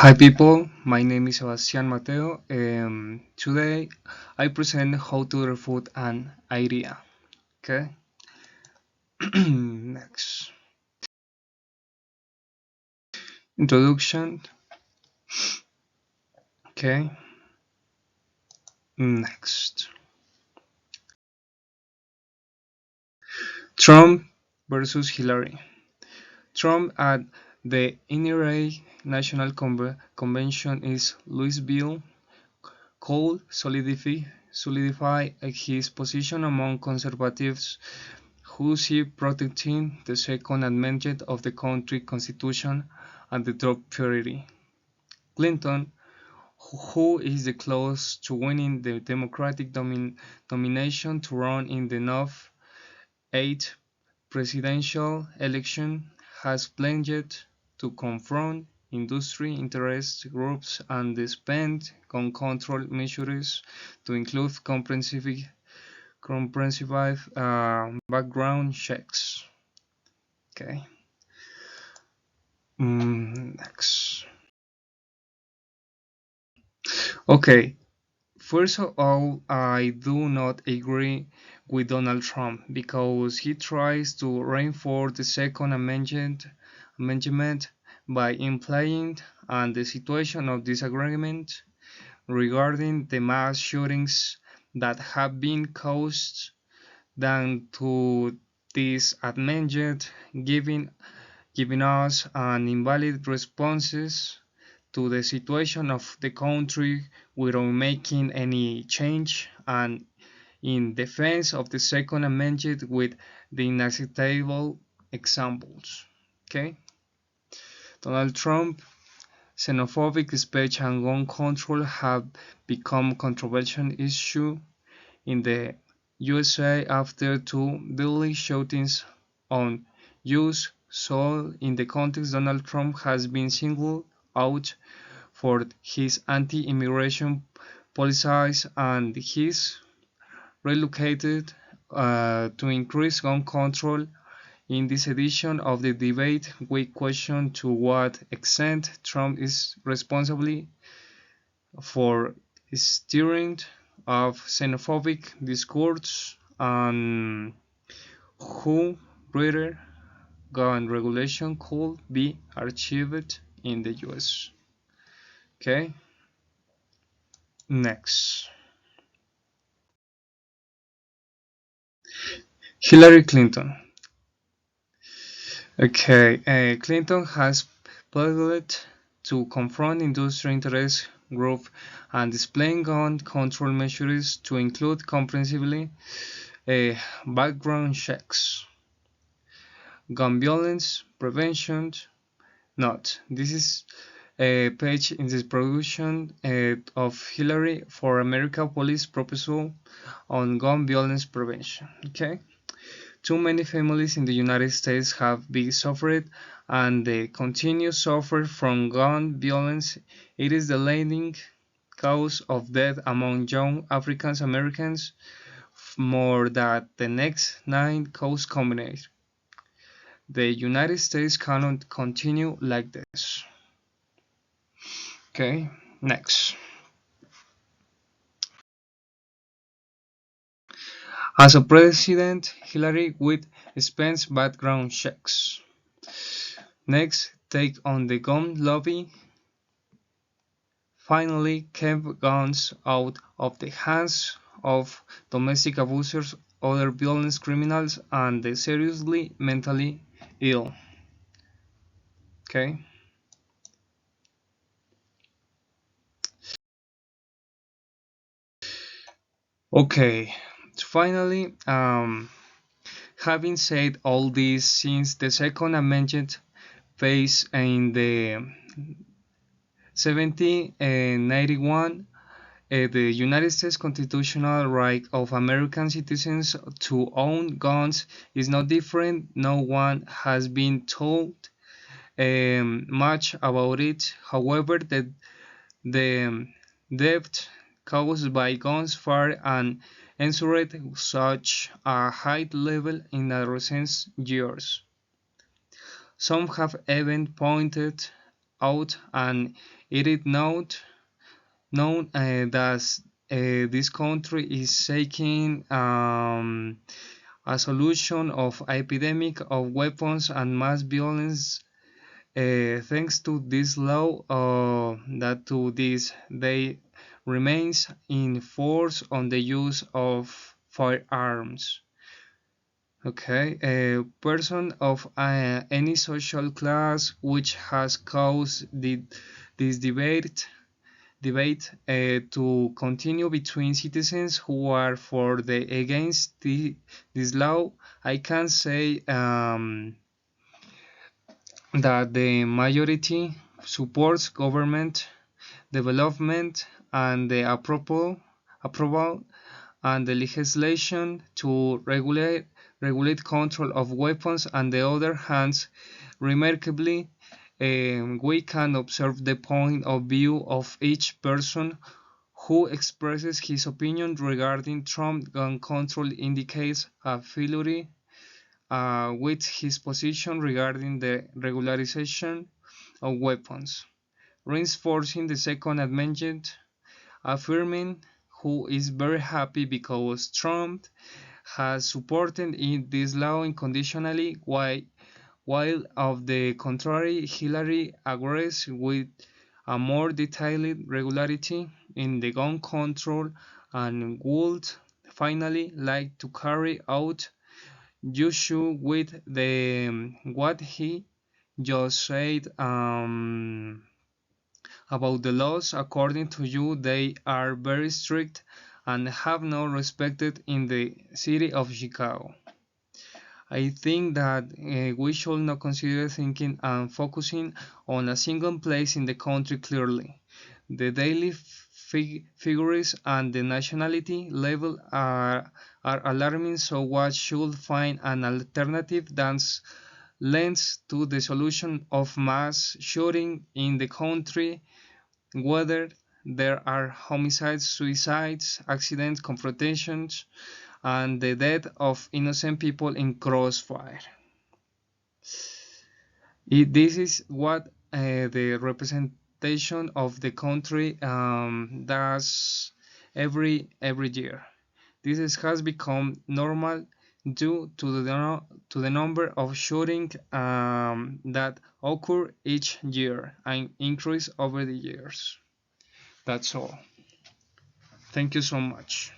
Hi people, my name is Sebastian Mateo. Today I present how to refute an idea. Okay, next. Introduction. Okay, next. Trump versus Hillary. Trump at the NRA National Convention in Louisville could solidify his position among conservatives who see protecting the Second Amendment of the country constitution as the top priority. Clinton, who is the closest to winning the Democratic nomination to run in the North 8th presidential election, has pledged to confront industry interest groups and spend gun control measures to include comprehensive background checks. Okay. Next. Okay. First of all, I do not agree with Donald Trump because he tries to reinforce the Second Amendment by implying on the situation of disagreement regarding the mass shootings that have been caused than to this amendment giving us an invalid responses to the situation of the country without making any change and in defense of the Second Amendment with the inacceptable examples. Okay, Donald Trump, xenophobic speech and gun control have become controversial issue in the USA after two deadly shootings on Jews. So, in the context, Donald Trump has been singled out for his anti-immigration policies and his relocated to increase gun control. In this edition of the debate, we question to what extent Trump is responsible for stirring of xenophobic discourse and who greater gun regulation could be achieved in the US. Okay, next. Hillary Clinton. Okay, Clinton has pledged to confront industry interest groups and displaying gun control measures to include comprehensively background checks, gun violence prevention. Not. This is a page in the production of Hillary for America Police proposal on gun violence prevention. Okay. Too many families in the United States have been suffered and they continue to suffer from gun violence. It is the leading cause of death among young African Americans, more than the next 9 causes combined. The United States cannot continue like this. Okay, next. As a president, Hillary would spend background checks. Next, take on the gun lobby. Finally, keep guns out of the hands of domestic abusers, other violent criminals, and the seriously mentally ill. Okay. Okay. Finally, having said all this, since the Second Amendment phase in the 1791, the United States constitutional right of American citizens to own guns is not different. No one has been told much about it. However, the debt caused by guns far and ensured such a high level in the recent years. Some have even pointed out, and it is known that this country is taking a solution of epidemic of weapons and mass violence thanks to this law that to this day remains in force on the use of firearms. Okay, a person of any social class which has caused this debate to continue between citizens who are for the against this law. I can say that the majority supports government development and the approval and the legislation to regulate control of weapons. On the other hand, remarkably, we can observe the point of view of each person who expresses his opinion regarding Trump gun control indicates affiliation with his position regarding the regularization of weapons, reinforcing the Second Amendment, affirming who is very happy because Trump has supported this law unconditionally, while of the contrary, Hillary agrees with a more detailed regularity in the gun control and would finally like to carry out issue with the what he just said about the laws. According to you, they are very strict and have not respected in the city of Chicago. I think that we should not consider thinking and focusing on a single place in the country clearly. The daily figures and the nationality level are alarming, so what should find an alternative that lends to the solution of mass shooting in the country, whether there are homicides, suicides, accidents, confrontations, and the death of innocent people in crossfire. This is what the representation of the country does every year. This has become normal due to the number of shootings that occur each year and increase over the years. That's all. Thank you so much.